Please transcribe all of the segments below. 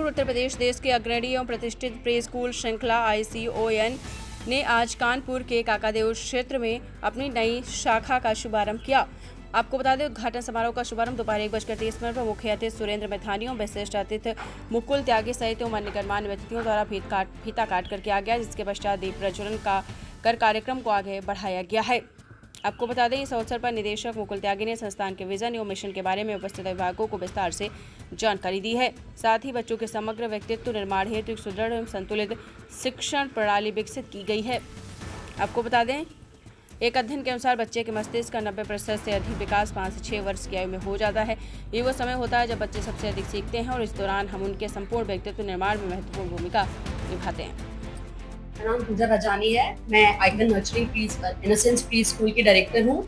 कानपुर उत्तर प्रदेश देश के अग्रणी एवं प्रतिष्ठित प्री स्कूल श्रृंखला ICON ने आज कानपुर के काकादेव क्षेत्र में अपनी नई शाखा का शुभारंभ किया। आपको बता दें, उद्घाटन समारोह का शुभारंभ दोपहर 1:30 पर मुख्य अतिथि सुरेंद्र मैथानी और विशिष्ट अतिथि मुकुल त्यागी सहित अन्य गणमान्य व्यक्तियों द्वारा फीता काट कर किया गया, जिसके पश्चात दीप प्रज्वलन कर कार्यक्रम को आगे बढ़ाया गया है। आपको बता दें, इस अवसर पर निदेशक मुकुल त्यागी ने संस्थान के विजन एवं मिशन के बारे में उपस्थित विभागों को विस्तार से जानकारी दी है। साथ ही बच्चों के समग्र व्यक्तित्व निर्माण हेतु एक सुदृढ़ एवं संतुलित शिक्षण प्रणाली विकसित की गई है। आपको बता दें, एक अध्ययन के अनुसार बच्चे के मस्तिष्क का 90% से अधिक विकास 5 से 6 वर्ष की आयु में हो जाता है। ये वो समय होता है जब बच्चे सबसे अधिक सीखते हैं और इस दौरान हम उनके संपूर्ण व्यक्तित्व निर्माण में महत्वपूर्ण भूमिका निभाते हैं। मेरा नाम पूजा रजानी है। मैं Icon nurturing innocence pre school की डायरेक्टर हूँ।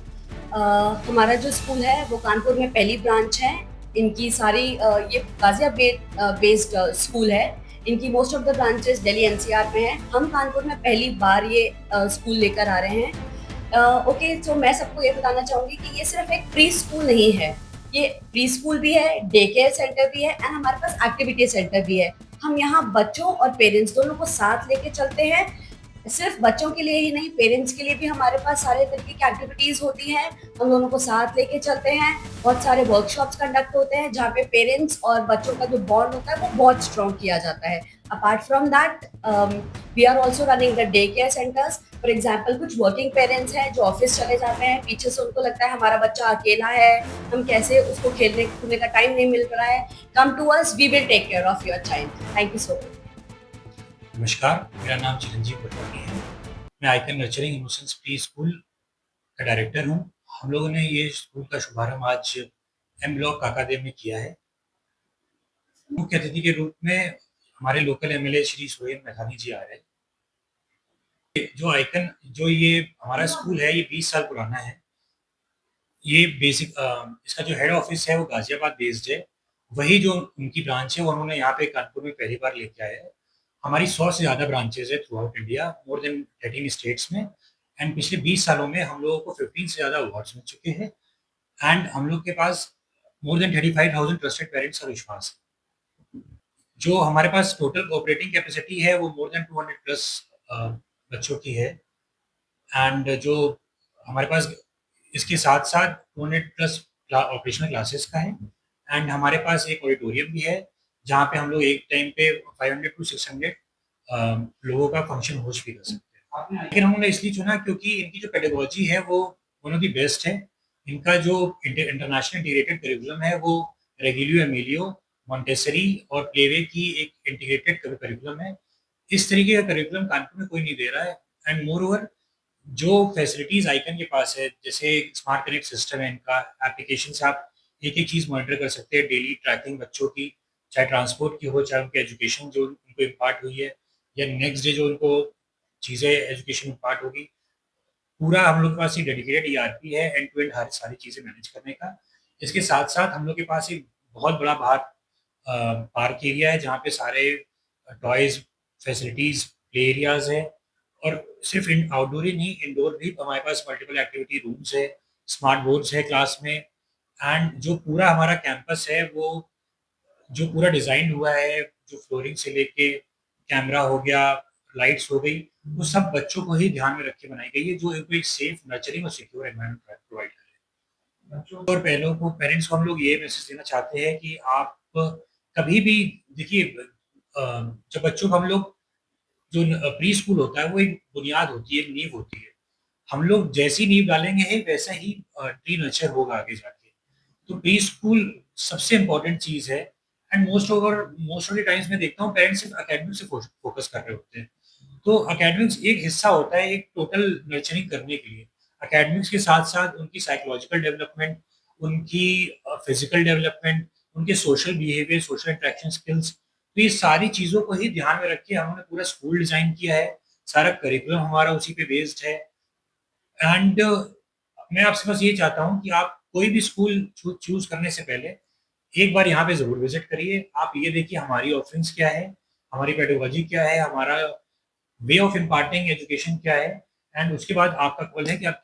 हमारा जो स्कूल है वो कानपुर में पहली ब्रांच है। इनकी सारी ये गाजियाबाद बेस्ड स्कूल है। इनकी most of the branches Delhi NCR में है। हम कानपुर में पहली बार ये स्कूल लेकर आ रहे हैं। तो मैं सबको ये बताना चाहूँगी कि ये सिर्फ एक प्री स्कूल नहीं है, ये प्री स्कूल भी है, डे केयर सेंटर भी है एंड हमारे पास एक्टिविटी सेंटर भी है। हम यहाँ बच्चों और पेरेंट्स दोनों को साथ लेके चलते हैं। सिर्फ बच्चों के लिए ही नहीं, पेरेंट्स के लिए भी हमारे पास सारे तरीके की एक्टिविटीज होती हैं। हम दोनों को साथ लेके चलते हैं। बहुत सारे वर्कशॉप्स कंडक्ट होते हैं जहाँ पे पेरेंट्स और बच्चों का जो बॉन्ड होता है वो बहुत स्ट्रॉन्ग किया जाता है। Apart from that, we are also running the day care centres. For example, कुछ वर्किंग पेरेंट्स हैं जो ऑफिस चले जाते हैं, पीछे से उनको लगता है हमारा बच्चा अकेला है, हम कैसे उसको खेलने कूदने का टाइम नहीं मिल रहा है। Come to us, we will take care of your child. Thank you so much. नमस्कार, मेरा नाम चिरंजीव बटवानी है। मैं Icon nurturing innocence preschool का डायरेक्टर हूँ। हम लोगों ने ये स्कूल का शुभारंभ आज M ब्लॉक काकादेव में किया है। मुख्य अतिथि के रूप में हमारे लोकल MLA श्री सुरेंद्र मैथानी जी आ रहे हैं। जो ये हमारा स्कूल है, ये 20 साल पुराना है। ये इसका जो हेड ऑफिस है वो गाजियाबाद बेस्ड है। वही जो उनकी ब्रांच है वो उन्होंने यहाँ पे कानपुर में पहली बार लेके आए हैं। हमारी 100 से ज़्यादा ब्रांचेज है through out India, more than 13 states में। एंड पिछले 20 सालों में हम लोगों को 15 से ज़्यादा अवार्ड्स मिल चुके हैं। एंड हम लोग के पास मोर देन 35,000 ट्रस्टेड पेरेंट्स का विश्वास है। जो हमारे पास टोटल ऑपरेटिंग कैपेसिटी है वो मोर देन 200 प्लस बच्चों की है। एंड जो हमारे पास इसके साथ साथ 200 प्लस ऑपरेशनल क्लासेस का है। एंड हमारे पास एक ऑडिटोरियम भी है जहाँ पे हम लोग एक टाइम पे 500 to 600 लोगों का फंक्शन होस्ट भी कर सकते हैं। लेकिन हमने इसलिए चुना क्योंकि इनकी जो पेडागोजी है वो वन ऑफ द बेस्ट है। इनका जो इंटरनेशनल इंटीग्रेटेड करिकुलम है वो रेगिलियो एमिलियो मॉन्टेसरी और प्लेवे की एक इंटीग्रेटेड करिकुलम है। इस तरीके का करिकुलम कानपुर में कोई नहीं दे रहा है। एंड मोर ओवर, जो फैसिलिटीज आइकन के पास है, जैसे स्मार्ट कनेक्ट सिस्टम है, इनका एप्लीकेशन से आप एक एक चीज़ मॉनिटर कर सकते हैं, डेली ट्रैकिंग बच्चों की, चाहे ट्रांसपोर्ट की हो, चाहे उनकी एजुकेशन जो उनको इम्पार्ट हुई है, या नेक्स्ट डे जो उनको चीज़ें एजुकेशन इम्पार्ट होगी। पूरा हम लोग के पास एक डेडिकेटेड ERP है एंड टू एंड हर सारी चीज़ें मैनेज करने का। इसके साथ साथ हम लोग के पास एक बहुत बड़ा बाहर पार्क एरिया है जहाँ पे सारे टॉयज, फैसिलिटीज़, प्ले एरियाज है। और सिर्फ आउटडोर ही नहीं, इंडोर भी हमारे पास मल्टीपल एक्टिविटी रूम्स है, स्मार्ट बोर्ड्स है क्लास में। एंड जो पूरा हमारा कैंपस है वो जो पूरा डिज़ाइन हुआ है, जो फ्लोरिंग से लेके कैमरा हो गया, लाइट्स हो गई, वो सब बच्चों को ही ध्यान में रख के बनाई गई है, जो इनको एक सेफ, नर्चरिंग और सिक्योर एनवायरनमेंट प्रोवाइड करे। बच्चों और पेरेंट्स को हम लोग ये मैसेज देना चाहते हैं कि आप कभी भी देखिए, जब बच्चों को हम लोग, जो प्री स्कूल होता है वो एक बुनियाद होती है, एक नींव होती है। हम लोग जैसी नींव डालेंगे वैसा ही ट्री नर्चर होगा आगे जाके। तो प्री स्कूल सबसे इम्पोर्टेंट चीज़ है। And most of the times मैं देखता हूँ पेरेंट्स सिर्फ एकेडमिक्स से फोकस कर रहे होते हैं। तो एकेडमिक्स एक हिस्सा होता है एक टोटल नर्चरिंग करने के लिए। एकेडमिक्स के साथ साथ उनकी साइकोलॉजिकल डेवलपमेंट, उनकी फिजिकल डेवलपमेंट, उनके social behaviour, social interaction skills, तो ये सारी चीज़ों को ही ध्यान में रख के हमने पूरा स्कूल डिज़ाइन किया है। सारा करिकुलम हमारा उसी पे बेस्ड है। एंड मैं आपसे बस ये चाहता हूँ कि आप कोई भी स्कूल चूज़ करने से पहले एक बार यहाँ पे ज़रूर विज़िट करिए। आप ये देखिए हमारी ऑफरिंग्स क्या है, हमारी पेडागोजी क्या है, हमारा वे ऑफ इम्पार्टिंग एजुकेशन क्या है। एंड उसके बाद आपका कॉल है कि आप